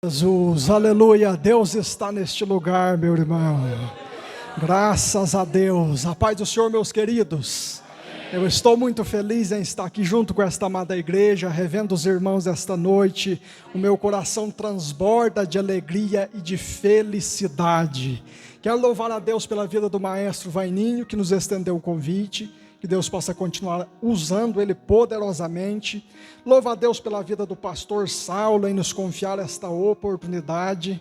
Jesus, aleluia, Deus está neste lugar, meu irmão, graças a Deus. A paz do Senhor, meus queridos. Eu estou muito feliz em estar aqui junto com esta amada igreja, revendo os irmãos esta noite. O meu coração transborda de alegria e de felicidade. Quero louvar a Deus pela vida do maestro Vaininho, que nos estendeu o convite. Que Deus possa continuar usando ele poderosamente. Louva a Deus pela vida do pastor Saulo em nos confiar esta oportunidade.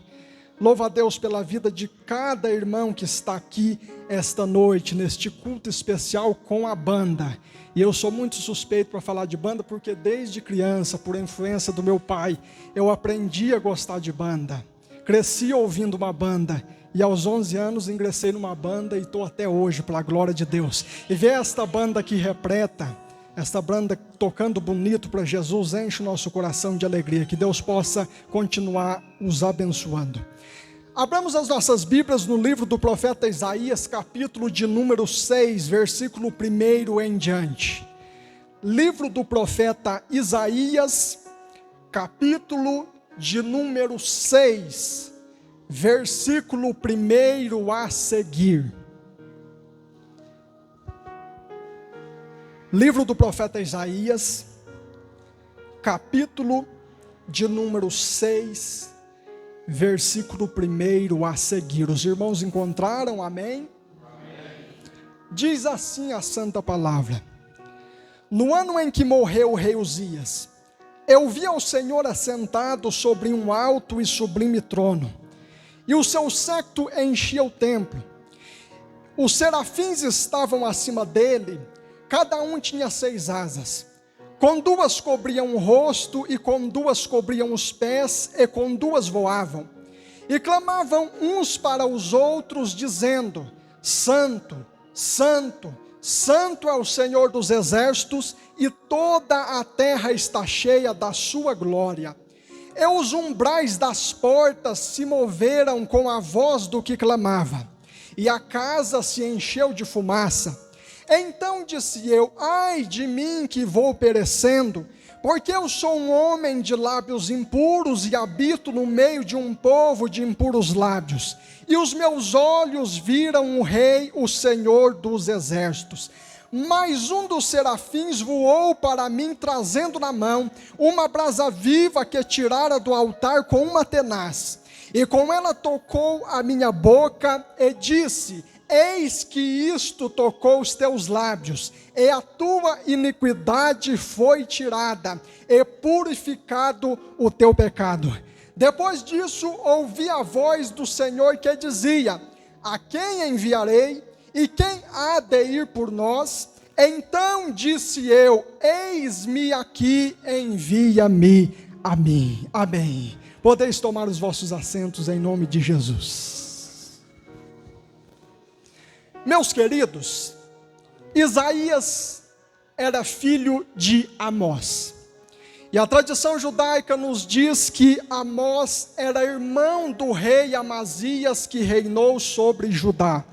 Louva a Deus pela vida de cada irmão que está aqui esta noite, neste culto especial com a banda. E eu sou muito suspeito para falar de banda, porque desde criança, por influência do meu pai, eu aprendi a gostar de banda. Cresci ouvindo uma banda. E aos 11 anos ingressei numa banda e estou até hoje, pela glória de Deus. E ver esta banda aqui repleta, esta banda tocando bonito para Jesus, enche o nosso coração de alegria. Que Deus possa continuar nos abençoando. Abramos as nossas Bíblias no livro do profeta Isaías, capítulo de número 6, versículo 1 em diante. Livro do profeta Isaías, capítulo de número 6, versículo 1 a seguir. Livro do profeta Isaías, capítulo de número 6, versículo 1 a seguir. Os irmãos encontraram? Amém? Amém. Diz assim a santa palavra: No ano em que morreu o rei Uzias, eu vi ao Senhor assentado sobre um alto e sublime trono, e o seu séquito enchia o templo. Os serafins estavam acima dele, cada um tinha 6 asas. Com 2 cobriam o rosto, e com 2 cobriam os pés, e com 2 voavam. E clamavam uns para os outros, dizendo: Santo, Santo, Santo é o Senhor dos exércitos, e toda a terra está cheia da sua glória. E os umbrais das portas se moveram com a voz do que clamava, e a casa se encheu de fumaça. Então disse eu: ai de mim que vou perecendo, porque eu sou um homem de lábios impuros, e habito no meio de um povo de impuros lábios. E os meus olhos viram o Rei, o Senhor dos exércitos. Mas um dos serafins voou para mim, trazendo na mão uma brasa viva que tirara do altar com uma tenaz. E com ela tocou a minha boca e disse: Eis que isto tocou os teus lábios, e a tua iniquidade foi tirada, e purificado o teu pecado. Depois disso ouvi a voz do Senhor que dizia: A quem enviarei? E quem há de ir por nós? Então disse eu: Eis-me aqui, envia-me a mim. Amém. Podeis tomar os vossos assentos em nome de Jesus. Meus queridos, Isaías era filho de Amós. E a tradição judaica nos diz que Amós era irmão do rei Amazias, que reinou sobre Judá.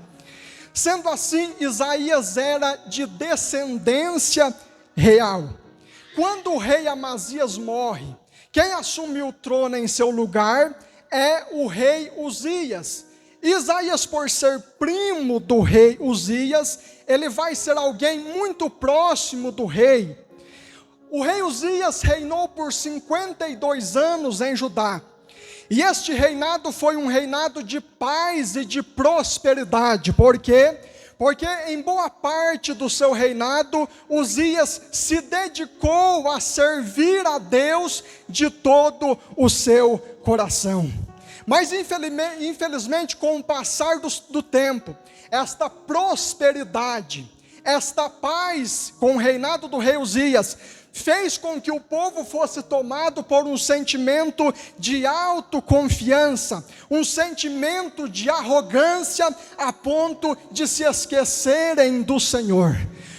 Sendo assim, Isaías era de descendência real. Quando o rei Amazias morre, quem assume o trono em seu lugar é o rei Uzias. Isaías, por ser primo do rei Uzias, ele vai ser alguém muito próximo do rei. O rei Uzias reinou por 52 anos em Judá. E este reinado foi um reinado de paz e de prosperidade. Por quê? Porque em boa parte do seu reinado, Uzias se dedicou a servir a Deus de todo o seu coração. Mas infelizmente, com o passar do tempo, esta prosperidade, esta paz com o reinado do rei Uzias, fez com que o povo fosse tomado por um sentimento de autoconfiança, um sentimento de arrogância, a ponto de se esquecerem do Senhor.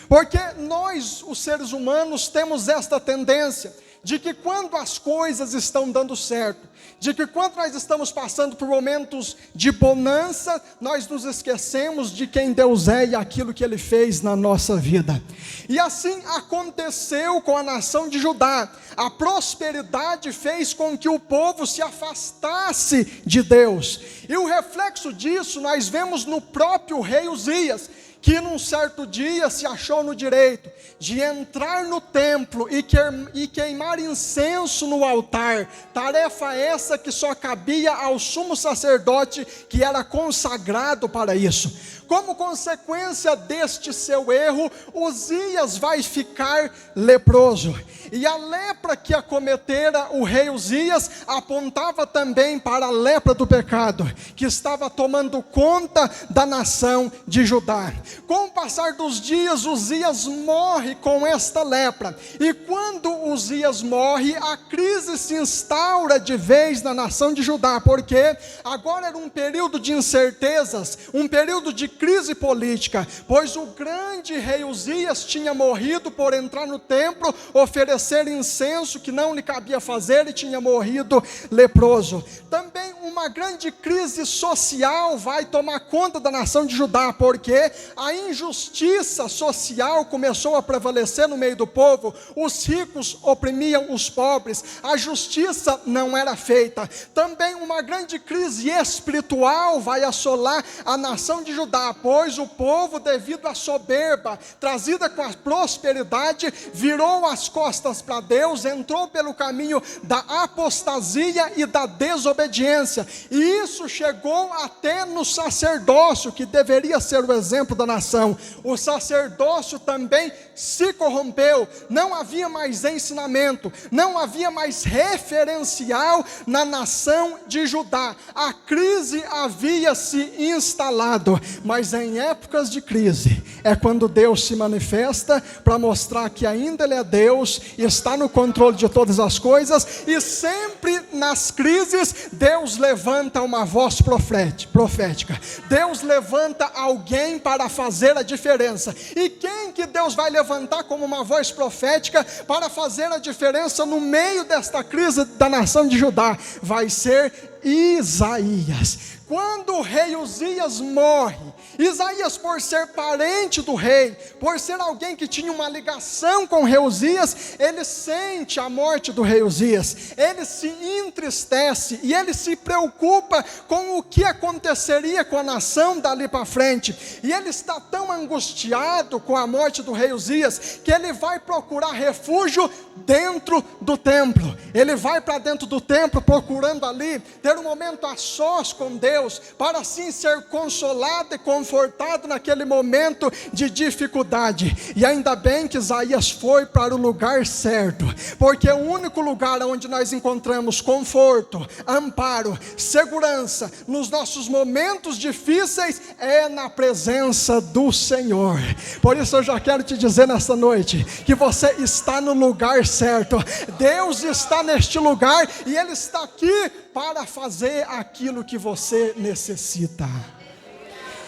Porque nós, os seres humanos, temos esta tendência de que quando as coisas estão dando certo, de que quando nós estamos passando por momentos de bonança, nós nos esquecemos de quem Deus é e aquilo que Ele fez na nossa vida. E assim aconteceu com a nação de Judá. A prosperidade fez com que o povo se afastasse de Deus. E o reflexo disso nós vemos no próprio rei Uzias, que num certo dia se achou no direito de entrar no templo e queimar incenso no altar, tarefa essa que só cabia ao sumo sacerdote, que era consagrado para isso. Como consequência deste seu erro, Uzias vai ficar leproso, e a lepra que acometera o rei Uzias apontava também para a lepra do pecado, que estava tomando conta da nação de Judá. Com o passar dos dias, Uzias morre com esta lepra, e quando Uzias morre, a crise se instaura de vez na nação de Judá, porque agora era um período de incertezas, um período de crise política, pois o grande rei Uzias tinha morrido por entrar no templo, oferecer incenso que não lhe cabia fazer, e tinha morrido leproso. Também uma grande crise social vai tomar conta da nação de Judá, porque a injustiça social começou a prevalecer no meio do povo. Os ricos oprimiam os pobres, a justiça não era feita. Também uma grande crise espiritual vai assolar a nação de Judá, pois o povo, devido à soberba trazida com a prosperidade, virou as costas para Deus, entrou pelo caminho da apostasia e da desobediência, e isso chegou até no sacerdócio, que deveria ser o exemplo da nação. O sacerdócio também se corrompeu, não havia mais ensinamento, não havia mais referencial na nação de Judá. A crise havia se instalado, mas em épocas de crise é quando Deus se manifesta para mostrar que ainda Ele é Deus, está no controle de todas as coisas, e sempre nas crises Deus levanta uma voz profética. Deus levanta alguém para fazer a diferença. E quem que Deus vai levantar como uma voz profética para fazer a diferença no meio desta crise da nação de Judá? Vai ser Isaías. Quando o rei Uzias morre, Isaías, por ser parente do rei, por ser alguém que tinha uma ligação com o rei Uzias, ele sente a morte do rei Uzias, ele se entristece e ele se preocupa com o que aconteceria com a nação dali para frente, e ele está tão angustiado com a morte do rei Uzias, que ele vai procurar refúgio dentro do templo. Ele vai para dentro do templo, procurando ali ter um momento a sós com Deus, para assim ser consolado e confortado naquele momento de dificuldade. E ainda bem que Isaías foi para o lugar certo, porque o único lugar onde nós encontramos conforto, amparo, segurança nos nossos momentos difíceis é na presença do Senhor. Por isso eu já quero te dizer nesta noite que você está no lugar certo. Deus está neste lugar e Ele está aqui para fazer aquilo que você necessita.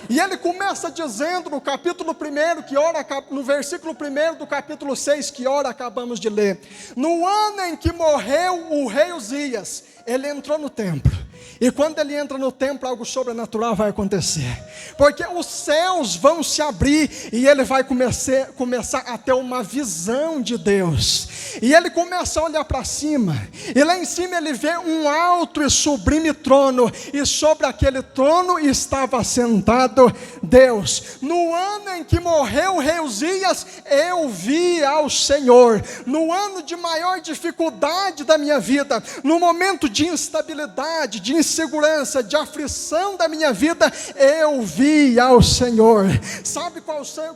E ele começa dizendo no capítulo 1, no versículo 1 do capítulo 6, que ora acabamos de ler: no ano em que morreu o rei Uzias, ele entrou no templo. E quando ele entra no templo, algo sobrenatural vai acontecer, porque os céus vão se abrir e ele vai começar a ter uma visão de Deus. E ele começa a olhar para cima, e lá em cima ele vê um alto e sublime trono, e sobre aquele trono estava sentado Deus. No ano em que morreu o rei Uzias, eu vi ao Senhor. No ano de maior dificuldade da minha vida, no momento de instabilidade, de insegurança, de aflição da minha vida, eu vi ao Senhor. Sabe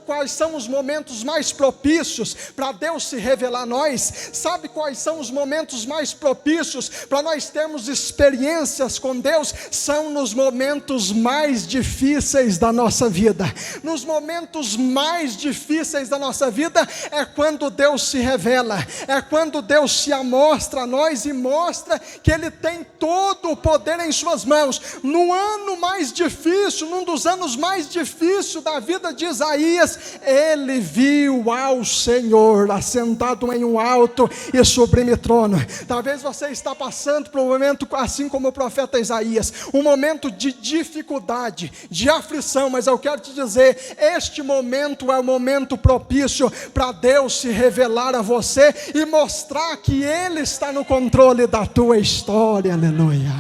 quais são os momentos mais propícios para Deus se revelar a nós? Sabe quais são os momentos mais propícios para nós termos experiências com Deus? São nos momentos mais difíceis difíceis da nossa vida, nos momentos mais difíceis da nossa vida, é quando Deus se revela, é quando Deus se amostra a nós e mostra que Ele tem todo o poder em suas mãos. No ano mais difícil, num dos anos mais difíceis da vida de Isaías, ele viu ao Senhor assentado em um alto e sublime trono. Talvez você está passando por um momento assim como o profeta Isaías, um momento de dificuldade, de aflição, mas eu quero te dizer, este momento é o momento propício para Deus se revelar a você e mostrar que Ele está no controle da tua história, aleluia.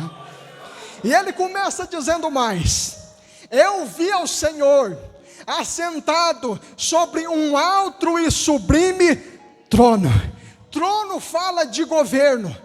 E ele começa dizendo mais: eu vi ao Senhor assentado sobre um alto e sublime trono. Trono fala de governo,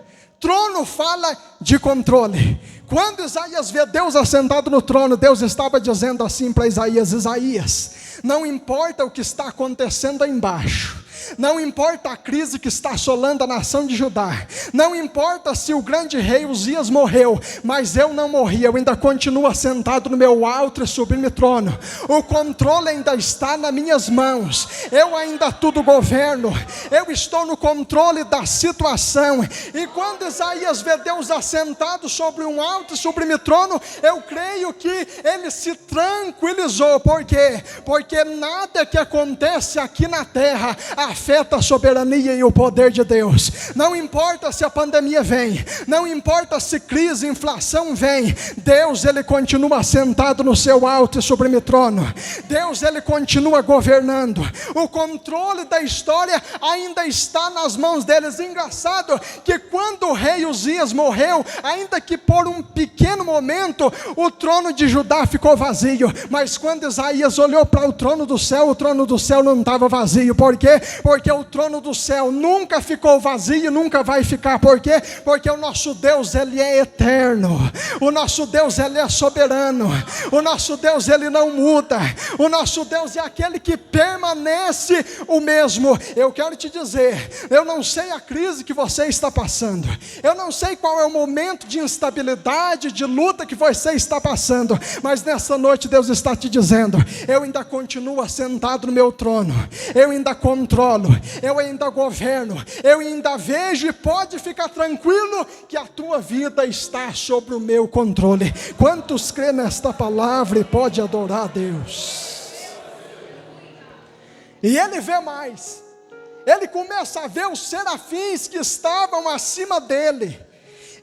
trono fala de controle. Quando Isaías vê Deus assentado no trono, Deus estava dizendo assim para Isaías: Isaías, não importa o que está acontecendo aí embaixo, não importa a crise que está assolando a nação de Judá, não importa se o grande rei Uzias morreu, mas eu não morri, eu ainda continuo assentado no meu alto e sublime trono. O controle ainda está nas minhas mãos, eu ainda tudo governo, eu estou no controle da situação. E quando Isaías vê Deus assentado sobre um alto e sublime trono, eu creio que ele se tranquilizou. Por quê? Porque nada que acontece aqui na terra afeta a soberania e o poder de Deus. Não importa se a pandemia vem, não importa se crise, inflação vem, Deus ele continua sentado no seu alto e sublime trono. Deus ele continua governando. O controle da história ainda está nas mãos deles. Engraçado que quando o rei Uzias morreu, ainda que por um pequeno momento o trono de Judá ficou vazio, mas quando Isaías olhou para o trono do céu não estava vazio. Por quê? Porque o trono do céu nunca ficou vazio, nunca vai ficar. Por quê? Porque o nosso Deus ele é eterno, o nosso Deus ele é soberano, o nosso Deus ele não muda, o nosso Deus é aquele que permanece o mesmo. Eu quero te dizer, eu não sei a crise que você está passando, eu não sei qual é o momento de instabilidade, de luta que você está passando, mas nessa noite Deus está te dizendo: eu ainda continuo assentado no meu trono, eu ainda controlo, eu ainda governo, eu ainda vejo, e pode ficar tranquilo que a tua vida está sob o meu controle. Quantos crê nesta palavra e pode adorar a Deus? E ele vê mais, ele começa a ver os serafins que estavam acima dele,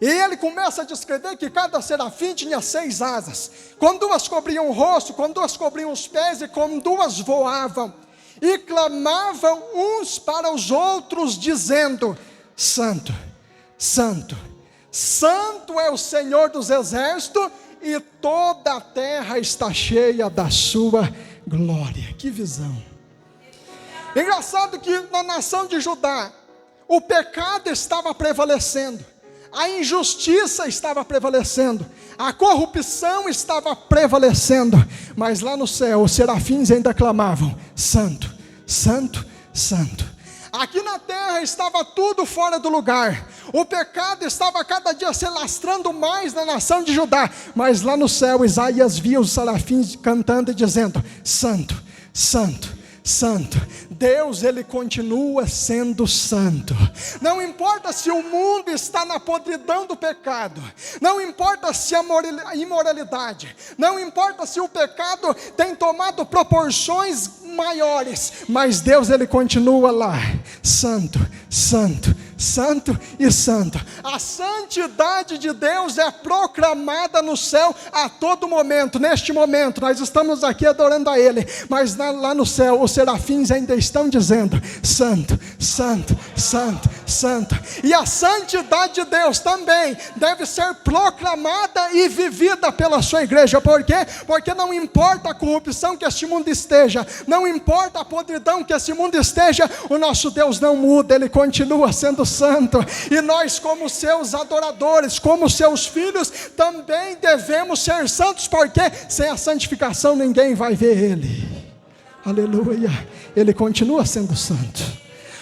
e ele começa a descrever que cada serafim tinha 6 asas, com 2 cobriam o rosto, com 2 cobriam os pés, e com 2 voavam, e clamavam uns para os outros, dizendo: Santo, Santo, Santo é o Senhor dos exércitos, e toda a terra está cheia da sua glória. Que visão! Engraçado que na nação de Judá, o pecado estava prevalecendo, a injustiça estava prevalecendo, a corrupção estava prevalecendo, mas lá no céu os serafins ainda clamavam: Santo, Santo, Santo. Aqui na terra estava tudo fora do lugar, o pecado estava cada dia se lastrando mais na nação de Judá, mas lá no céu Isaías via os serafins cantando e dizendo: Santo, Santo, Santo. Deus ele continua sendo santo. Não importa se o mundo está na podridão do pecado, não importa se a imoralidade, não importa se o pecado tem tomado proporções maiores, mas Deus ele continua lá, santo, santo, santo e santo. A santidade de Deus é proclamada no céu a todo momento. Neste momento nós estamos aqui adorando a Ele, mas lá no céu os serafins ainda estão dizendo: Santo, Santo, Santo, Santo. E a santidade de Deus também deve ser proclamada e vivida pela sua igreja. Por quê? Porque não importa a corrupção que este mundo esteja, não importa a podridão que este mundo esteja, o nosso Deus não muda, Ele continua sendo santo, e nós como seus adoradores, como seus filhos, também devemos ser santos, porque sem a santificação ninguém vai ver Ele. Aleluia. Ele continua sendo santo.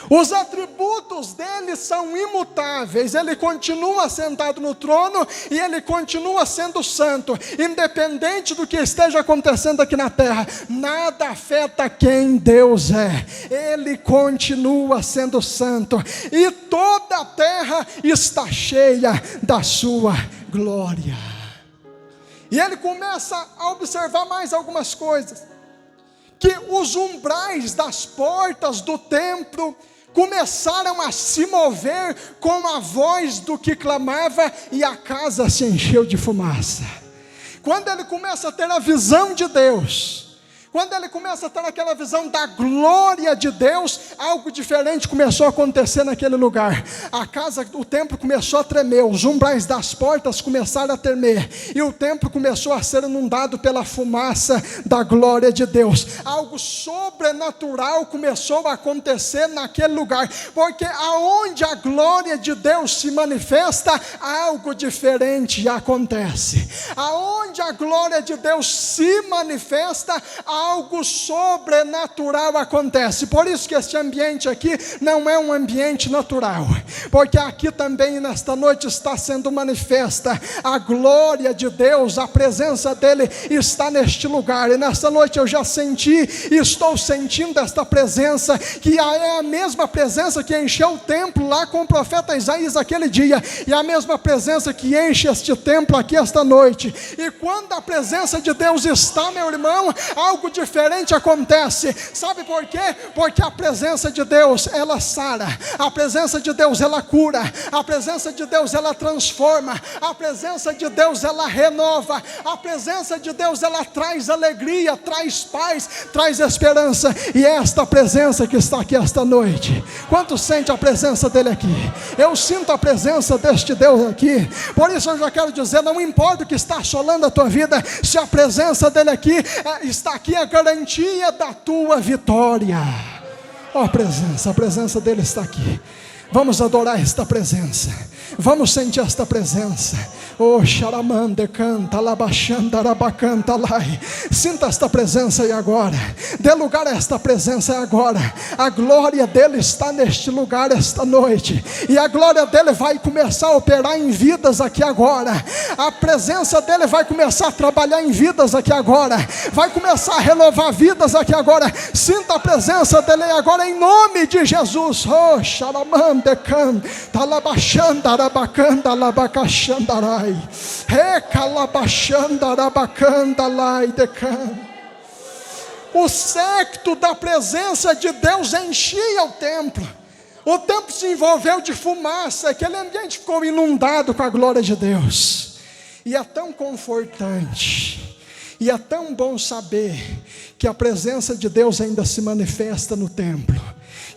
Os atributos dele são imutáveis. Ele continua sentado no trono e ele continua sendo santo, independente do que esteja acontecendo aqui na terra. Nada afeta quem Deus é. Ele continua sendo santo e toda a terra está cheia da sua glória. E ele começa a observar mais algumas coisas, que os umbrais das portas do templo começaram a se mover com a voz do que clamava, e a casa se encheu de fumaça. Quando ele começa a ter a visão de Deus, quando ele começa a ter aquela visão da glória de Deus, algo diferente começou a acontecer naquele lugar. A casa, o templo começou a tremer, os umbrais das portas começaram a tremer, e o templo começou a ser inundado pela fumaça da glória de Deus. Algo sobrenatural começou a acontecer naquele lugar, porque aonde a glória de Deus se manifesta, algo diferente acontece. Aonde a glória de Deus se manifesta, algo sobrenatural acontece. Por isso que este ambiente aqui não é um ambiente natural, porque aqui também nesta noite está sendo manifesta a glória de Deus, a presença dele está neste lugar. E nesta noite eu já senti e estou sentindo esta presença, que é a mesma presença que encheu o templo lá com o profeta Isaías aquele dia, e a mesma presença que enche este templo aqui esta noite. E quando a presença de Deus está, meu irmão, algo diferente acontece. Sabe por quê? Porque a presença de Deus, ela sara, a presença de Deus, ela cura, a presença de Deus, ela transforma, a presença de Deus, ela renova, a presença de Deus, ela traz alegria, traz paz, traz esperança. E é esta presença que está aqui esta noite. Quanto sente a presença dele aqui? Eu sinto a presença deste Deus aqui. Por isso eu já quero dizer, não importa o que está assolando a tua vida, se a presença dele aqui está aqui, a garantia da tua vitória. A presença dele está aqui. Vamos adorar esta presença, vamos sentir esta presença. Oh, xaramande canta, labaxanda, rabacanta, lai. Sinta esta presença aí agora, dê lugar a esta presença agora. A glória dele está neste lugar esta noite, e a glória dele vai começar a operar em vidas aqui agora. A presença dele vai começar a trabalhar em vidas aqui agora, vai começar a renovar vidas aqui agora. Sinta a presença dele agora em nome de Jesus. Oh, xaramande canta, talabaxanda, rabacanda, labacaxandarai. O séquito da presença de Deus enchia o templo. O templo se envolveu de fumaça, aquele ambiente ficou inundado com a glória de Deus. E é tão confortante, e é tão bom saber que a presença de Deus ainda se manifesta no templo,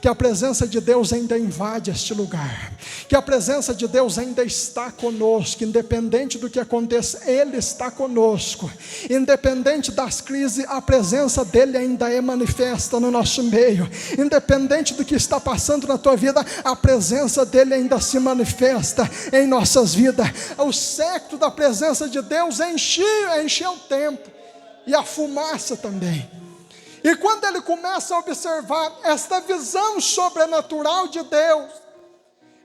que a presença de Deus ainda invade este lugar, que a presença de Deus ainda está conosco, independente do que aconteça, Ele está conosco, independente das crises, a presença dEle ainda é manifesta no nosso meio, independente do que está passando na tua vida, a presença dEle ainda se manifesta em nossas vidas. O séquito da presença de Deus encheu o templo, e a fumaça também. E quando ele começa a observar esta visão sobrenatural de Deus,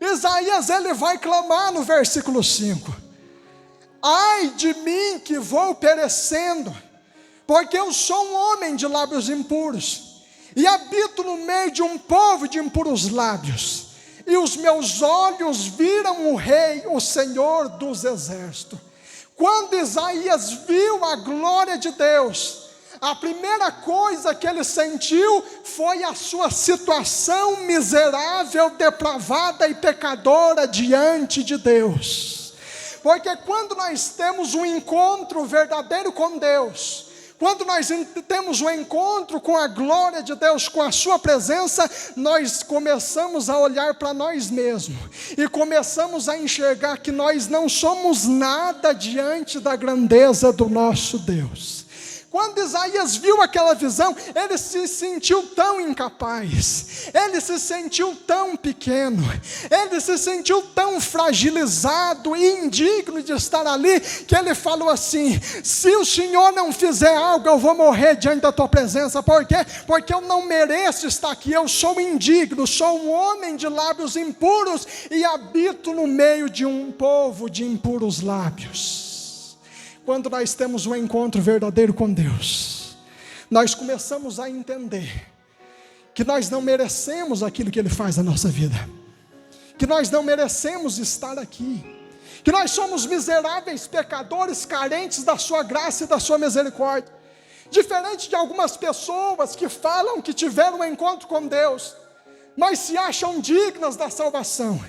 Isaías ele vai clamar no versículo 5: ai de mim que vou perecendo, porque eu sou um homem de lábios impuros, e habito no meio de um povo de impuros lábios, e os meus olhos viram o Rei, o Senhor dos exércitos. Quando Isaías viu a glória de Deus, a primeira coisa que ele sentiu foi a sua situação miserável, depravada e pecadora diante de Deus. Porque quando nós temos um encontro verdadeiro com Deus, quando nós temos um encontro com a glória de Deus, com a sua presença, nós começamos a olhar para nós mesmos e começamos a enxergar que nós não somos nada diante da grandeza do nosso Deus. Quando Isaías viu aquela visão, ele se sentiu tão incapaz, ele se sentiu tão pequeno, ele se sentiu tão fragilizado e indigno de estar ali, que ele falou assim: se o Senhor não fizer algo, eu vou morrer diante da tua presença. Por quê? Porque eu não mereço estar aqui, eu sou indigno, sou um homem de lábios impuros e habito no meio de um povo de impuros lábios. Quando nós temos um encontro verdadeiro com Deus, nós começamos a entender que nós não merecemos aquilo que Ele faz na nossa vida, que nós não merecemos estar aqui, que nós somos miseráveis pecadores carentes da sua graça e da sua misericórdia. Diferente de algumas pessoas que falam que tiveram um encontro com Deus, mas se acham dignas da salvação,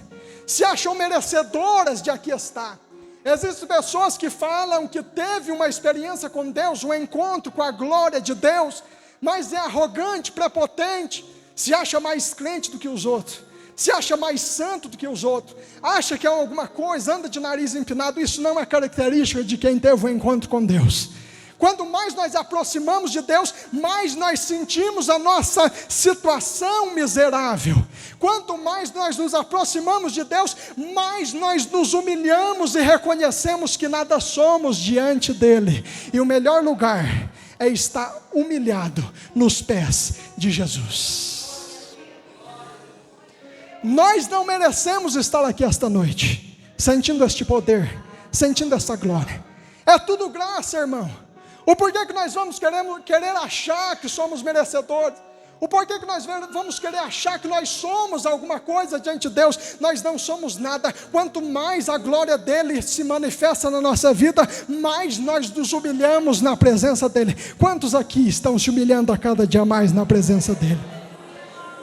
se acham merecedoras de aqui estar. Existem pessoas que falam que teve uma experiência com Deus, um encontro com a glória de Deus, mas é arrogante, prepotente, se acha mais crente do que os outros, se acha mais santo do que os outros, acha que é alguma coisa, anda de nariz empinado. Isso não é característica de quem teve um encontro com Deus. Quanto mais nós aproximamos de Deus, mais nós sentimos a nossa situação miserável. Quanto mais nós nos aproximamos de Deus, mais nós nos humilhamos e reconhecemos que nada somos diante dEle. E o melhor lugar é estar humilhado nos pés de Jesus. Nós não merecemos estar aqui esta noite, sentindo este poder, sentindo essa glória. É tudo graça, irmão. O porquê que nós vamos querer achar que somos merecedores? O porquê que nós vamos querer achar que nós somos alguma coisa diante de Deus? Nós não somos nada. Quanto mais a glória dEle se manifesta na nossa vida, mais nós nos humilhamos na presença dEle. Quantos aqui estão se humilhando a cada dia mais na presença dEle?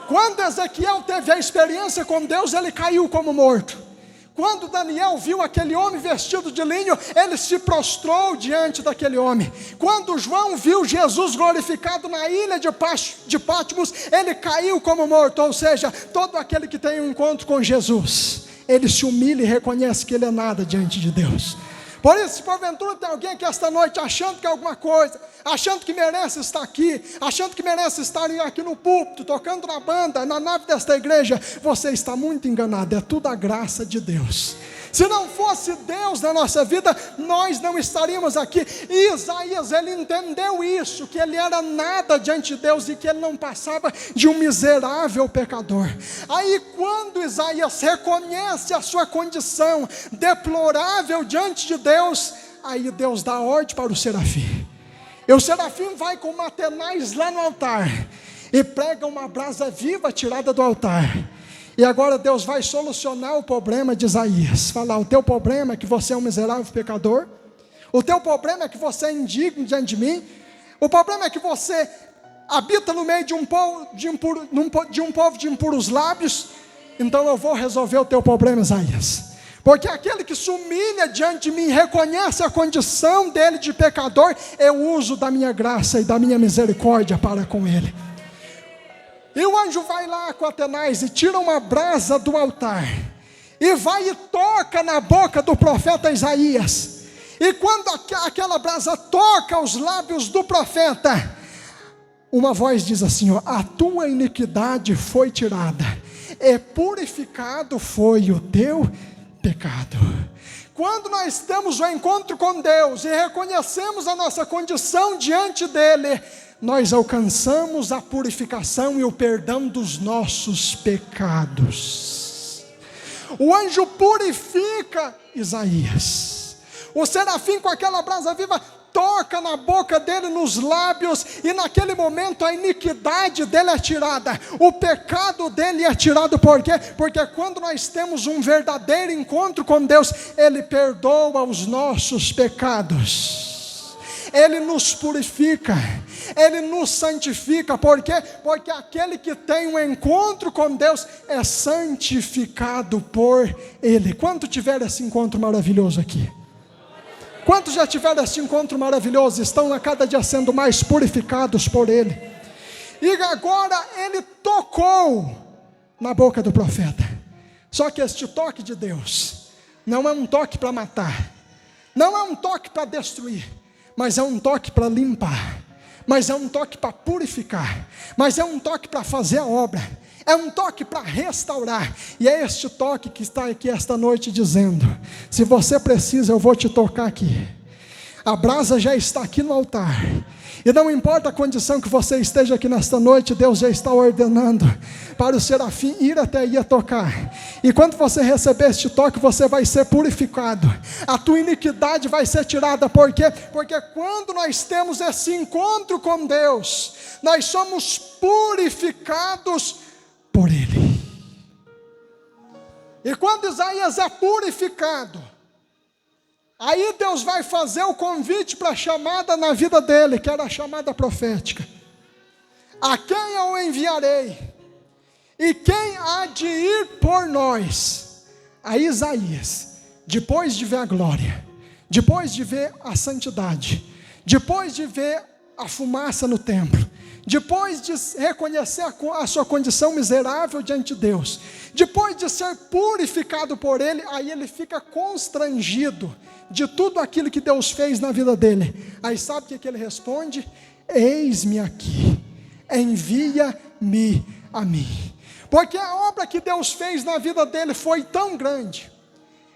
Quando Ezequiel teve a experiência com Deus, ele caiu como morto. Quando Daniel viu aquele homem vestido de linho, ele se prostrou diante daquele homem. Quando João viu Jesus glorificado na ilha de Patmos, ele caiu como morto. Ou seja, todo aquele que tem um encontro com Jesus, ele se humilha e reconhece que ele é nada diante de Deus. Por isso, se porventura tem alguém aqui esta noite achando que é alguma coisa, achando que merece estar aqui, achando que merece estar aqui no púlpito, tocando na banda, na nave desta igreja, você está muito enganado. É tudo a graça de Deus. Se não fosse Deus na nossa vida, nós não estaríamos aqui. E Isaías, ele entendeu isso, que ele era nada diante de Deus e que ele não passava de um miserável pecador. Aí quando Isaías reconhece a sua condição deplorável diante de Deus, aí Deus dá ordem para o serafim. E o serafim vai com matenais lá no altar e prega uma brasa viva tirada do altar. E agora Deus vai solucionar o problema de Isaías. Falar: o teu problema é que você é um miserável pecador. O teu problema é que você é indigno diante de mim. O problema é que você habita no meio de um povo de impuros lábios. Então eu vou resolver o teu problema, Isaías. Porque aquele que se humilha diante de mim, reconhece a condição dele de pecador, eu uso da minha graça e da minha misericórdia para com ele. E o anjo vai lá com Atenais e tira uma brasa do altar, e vai e toca na boca do profeta Isaías. E quando aquela brasa toca os lábios do profeta, uma voz diz assim: ó, a tua iniquidade foi tirada, e purificado foi o teu pecado. Quando nós temos um encontro com Deus e reconhecemos a nossa condição diante dEle, nós alcançamos a purificação e o perdão dos nossos pecados. O anjo purifica Isaías. O serafim, com aquela brasa viva, toca na boca dele, nos lábios, e naquele momento a iniquidade dele é tirada, o pecado dele é tirado. Por quê? Porque quando nós temos um verdadeiro encontro com Deus, Ele perdoa os nossos pecados. Ele nos purifica, Ele nos santifica. Por quê? Porque aquele que tem um encontro com Deus é santificado por Ele. Quanto tiver esse encontro maravilhoso aqui? Quantos já tiveram esse encontro maravilhoso? Estão a cada dia sendo mais purificados por Ele. E agora Ele tocou na boca do profeta. Só que este toque de Deus não é um toque para matar, não é um toque para destruir, mas é um toque para limpar, mas é um toque para purificar, mas é um toque para fazer a obra, é um toque para restaurar. E é este toque que está aqui esta noite dizendo: se você precisa, eu vou te tocar aqui. A brasa já está aqui no altar, e não importa a condição que você esteja aqui nesta noite, Deus já está ordenando para o serafim ir até aí a tocar. E quando você receber este toque, você vai ser purificado, a tua iniquidade vai ser tirada. Por quê? Porque quando nós temos esse encontro com Deus, nós somos purificados por Ele. E quando Isaías é purificado, aí Deus vai fazer o convite para a chamada na vida dele, que era a chamada profética. A quem eu enviarei? E quem há de ir por nós? A Isaías, depois de ver a glória, depois de ver a santidade, depois de ver a fumaça no templo, depois de reconhecer a sua condição miserável diante de Deus, depois de ser purificado por Ele, aí ele fica constrangido de tudo aquilo que Deus fez na vida dele. Aí sabe o que ele responde? Eis-me aqui, envia-me a mim. Porque a obra que Deus fez na vida dele foi tão grande,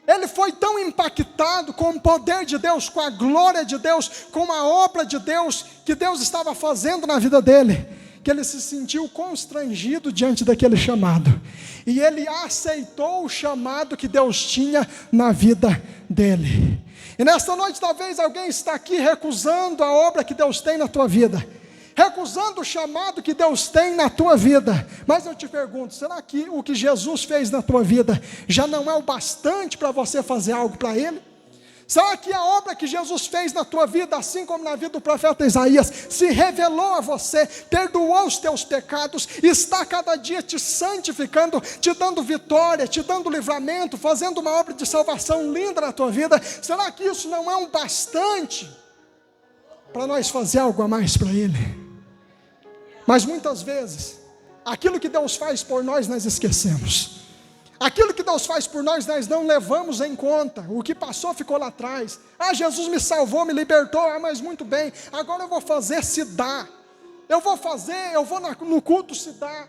ele foi tão impactado com o poder de Deus, com a glória de Deus, com a obra de Deus, que Deus estava fazendo na vida dele, que ele se sentiu constrangido diante daquele chamado, e ele aceitou o chamado que Deus tinha na vida dele. E nesta noite talvez alguém está aqui recusando a obra que Deus tem na tua vida, recusando o chamado que Deus tem na tua vida. Mas eu te pergunto, será que o que Jesus fez na tua vida já não é o bastante para você fazer algo para Ele? Será que a obra que Jesus fez na tua vida, assim como na vida do profeta Isaías, se revelou a você, perdoou os teus pecados, está cada dia te santificando, te dando vitória, te dando livramento, fazendo uma obra de salvação linda na tua vida? Será que isso não é um bastante para nós fazer algo a mais para Ele? Mas muitas vezes, aquilo que Deus faz por nós esquecemos. Aquilo que Deus faz por nós não levamos em conta. O que passou ficou lá atrás. Jesus me salvou, me libertou, mas muito bem, agora eu vou fazer se dá. Eu vou no culto se dá.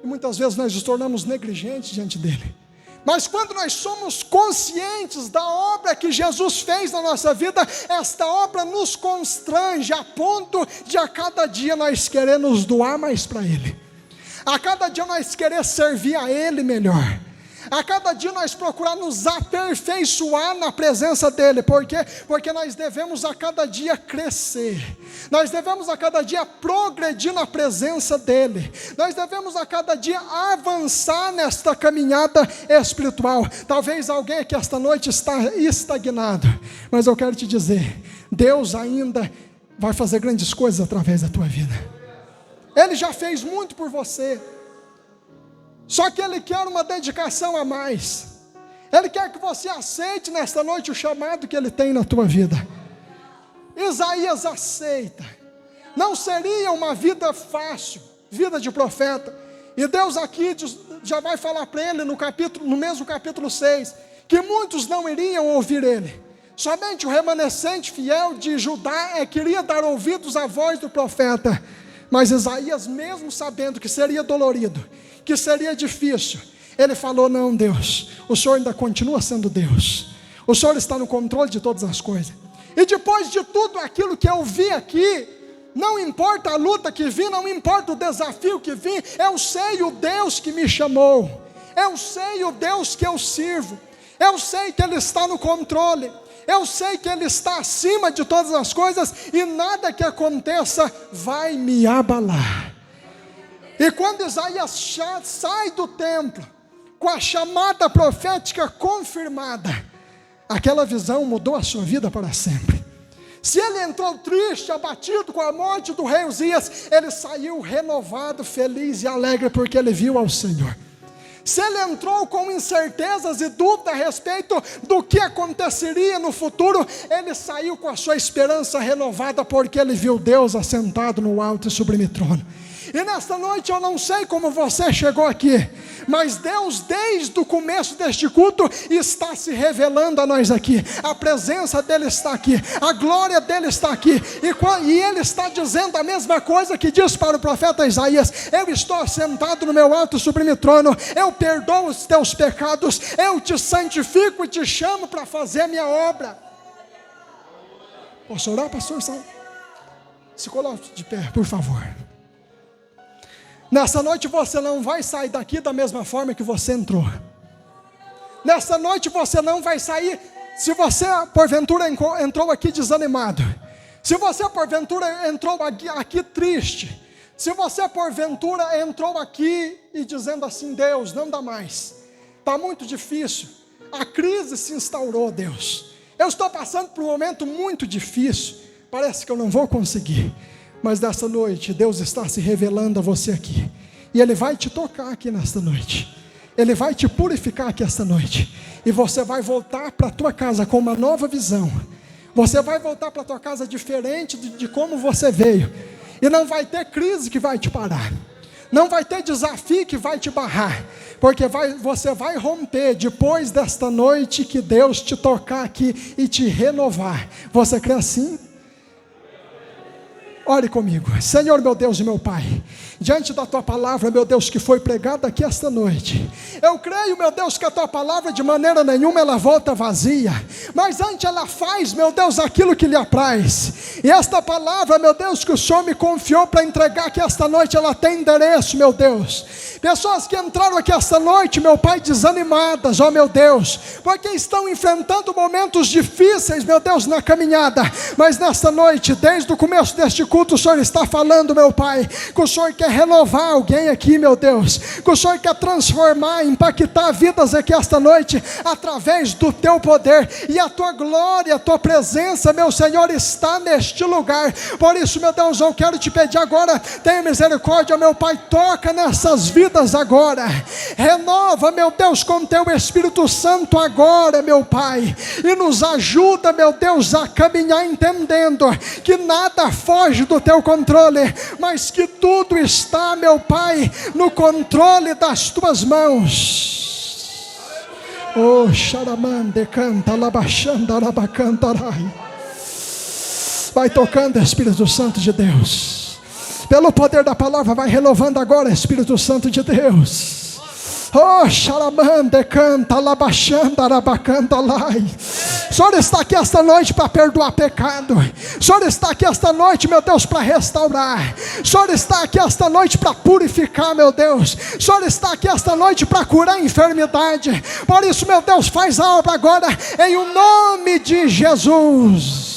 E muitas vezes nós nos tornamos negligentes diante dele. Mas quando nós somos conscientes da obra que Jesus fez na nossa vida, esta obra nos constrange a ponto de a cada dia nós queremos doar mais para Ele, a cada dia nós queremos servir a Ele melhor, a cada dia nós procurar nos aperfeiçoar na presença dEle. Por quê? Porque nós devemos a cada dia crescer, nós devemos a cada dia progredir na presença dEle, nós devemos a cada dia avançar nesta caminhada espiritual. Talvez alguém aqui esta noite está estagnado, mas eu quero te dizer, Deus ainda vai fazer grandes coisas através da tua vida. Ele já fez muito por você, só que Ele quer uma dedicação a mais. Ele quer que você aceite nesta noite o chamado que Ele tem na tua vida. Isaías aceita. Não seria uma vida fácil, vida de profeta. E Deus aqui já vai falar para ele no mesmo capítulo 6, que muitos não iriam ouvir ele. Somente o remanescente fiel de Judá queria dar ouvidos à voz do profeta. Mas Isaías, mesmo sabendo que seria dolorido, que seria difícil, ele falou: não, Deus, o Senhor ainda continua sendo Deus, o Senhor está no controle de todas as coisas. E depois de tudo aquilo que eu vi aqui, não importa a luta que vim, não importa o desafio que vim, eu sei o Deus que me chamou, eu sei o Deus que eu sirvo, eu sei que Ele está no controle, eu sei que Ele está acima de todas as coisas, e nada que aconteça vai me abalar. E quando Isaías sai do templo, com a chamada profética confirmada, aquela visão mudou a sua vida para sempre. Se ele entrou triste, abatido com a morte do rei Uzias, ele saiu renovado, feliz e alegre, porque ele viu ao Senhor. Se ele entrou com incertezas e dúvida a respeito do que aconteceria no futuro, ele saiu com a sua esperança renovada, porque ele viu Deus assentado no alto e sublime trono. E nesta noite eu não sei como você chegou aqui, mas Deus desde o começo deste culto está se revelando a nós aqui. A presença dele está aqui, a glória dele está aqui, e ele está dizendo a mesma coisa que diz para o profeta Isaías: eu estou sentado no meu alto e sublime trono, eu perdoo os teus pecados, eu te santifico e te chamo para fazer a minha obra. Posso orar, pastor? Se coloque de pé, por favor. Nessa noite você não vai sair daqui da mesma forma que você entrou. Nessa noite você não vai sair, se você porventura entrou aqui desanimado, se você porventura entrou aqui triste, se você porventura entrou aqui e dizendo assim: Deus, não dá mais, está muito difícil, a crise se instaurou, Deus, eu estou passando por um momento muito difícil, parece que eu não vou conseguir. Mas nessa noite Deus está se revelando a você aqui, e Ele vai te tocar aqui nesta noite, Ele vai te purificar aqui esta noite, e você vai voltar para a tua casa com uma nova visão. Você vai voltar para a tua casa diferente de como você veio, e não vai ter crise que vai te parar, não vai ter desafio que vai te barrar, porque você vai romper depois desta noite que Deus te tocar aqui e te renovar. Você crê assim? Ore comigo. Senhor, meu Deus e meu Pai, diante da Tua palavra, meu Deus, que foi pregada aqui esta noite, eu creio, meu Deus, que a Tua palavra de maneira nenhuma ela volta vazia, mas antes ela faz, meu Deus, aquilo que lhe apraz. E esta palavra, meu Deus, que o Senhor me confiou para entregar aqui esta noite, ela tem endereço, meu Deus. Pessoas que entraram aqui esta noite, meu Pai, desanimadas, ó meu Deus, porque estão enfrentando momentos difíceis, meu Deus, na caminhada, mas nesta noite, desde o começo deste culto, o Senhor está falando, meu Pai, que o Senhor quer renovar alguém aqui, meu Deus, que o Senhor quer transformar, impactar vidas aqui esta noite, através do Teu poder, e a Tua glória, a Tua presença, meu Senhor, está neste lugar. Por isso, meu Deus, eu quero te pedir agora, tenha misericórdia, meu Pai, toca nessas vidas agora, renova, meu Deus, com Teu Espírito Santo agora, meu Pai, e nos ajuda, meu Deus, a caminhar entendendo que nada foge do Teu controle, mas que tudo está, meu Pai, no controle das Tuas mãos. Oh, Xaramande canta, Labachanda, Labacantarai. Vai tocando, Espírito Santo de Deus, pelo poder da palavra, vai renovando agora, Espírito Santo de Deus. Oh, Xaramande canta, Labachanda, Labacantarai. O Senhor está aqui esta noite para perdoar pecado. O Senhor está aqui esta noite, meu Deus, para restaurar. O Senhor está aqui esta noite para purificar, meu Deus. O Senhor está aqui esta noite para curar a enfermidade. Por isso, meu Deus, faz a obra agora, em o nome de Jesus.